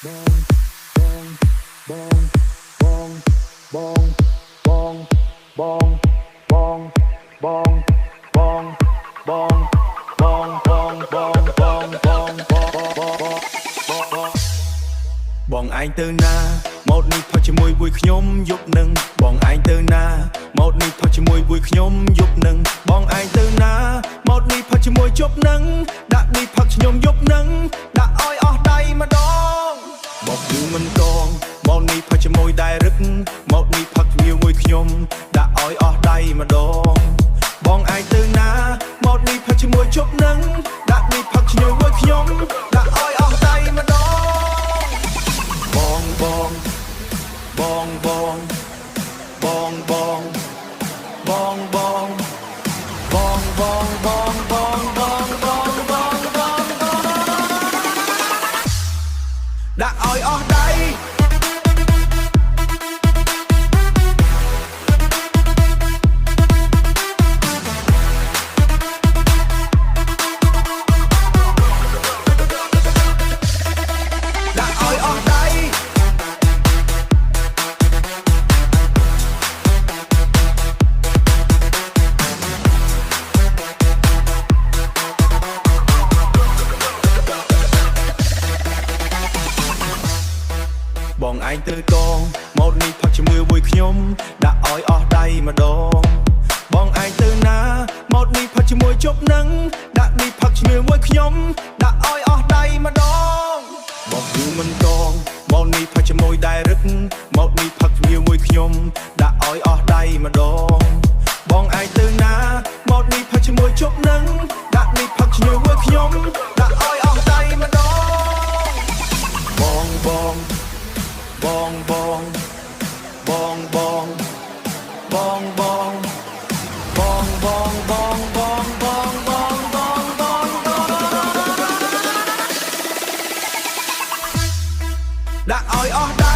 បងឯងទៅណាម៉ូតនេះផុសជាមួយវួយខ្ញុំយប់នឹងបងឯងទៅណាម៉ូតនេះផុសជាមួយវួយខ្ញុំយប់នឹងបងឯងទៅណាម៉ូតនេះផុសជាមួយជប់នឹងដាក់នេះផឹកខ្ញុំយប់នឹងដាក់ឲ្យអស់ដៃម្ដងមកយូរមិនដងម៉ូតនេះផុសជាមួយដែររឹកម៉ូតនេះផឹកជាមួយខ្ញុំដាក់ឲ្យអស់ដៃម្ដងបងឯងទៅណាម៉ូតនេះផុសជាមួយជប់នឹងដាក់នេះផឹកជាមួយខ្ញុំដាក់ឲ្យអស់ដៃម្ដងដាក់ឲ្យអស់ដៃបងឯងទៅកងម៉ូតនេះផឹកជាមួយមួយខ្ញុំដាក់ឲ្យអស់ដៃម្ដងបងឯងទៅណាម៉ូតនេះផឹកជាមួយជប់នឹងដាក់នេះផឹកជាមួយខ្ញុំដាក់ឲ្យអស់ដៃម្ដងបងយូរមិនដងម៉ូតនេះផឹកជាមួយដែររឹកម៉ូតនេះផឹកជាមួយខ្ញុំដាក់ឲ្យអស់ដៃម្ដងបងឯងទៅណាម៉ូតនេះផឹកជាមួយជប់នឹងដាក់នេះផឹកជាមួយខ្ញុំដាក់ឲ្យអស់ដៃម្ដងបងដាក់ឲ្យអស់ដៃ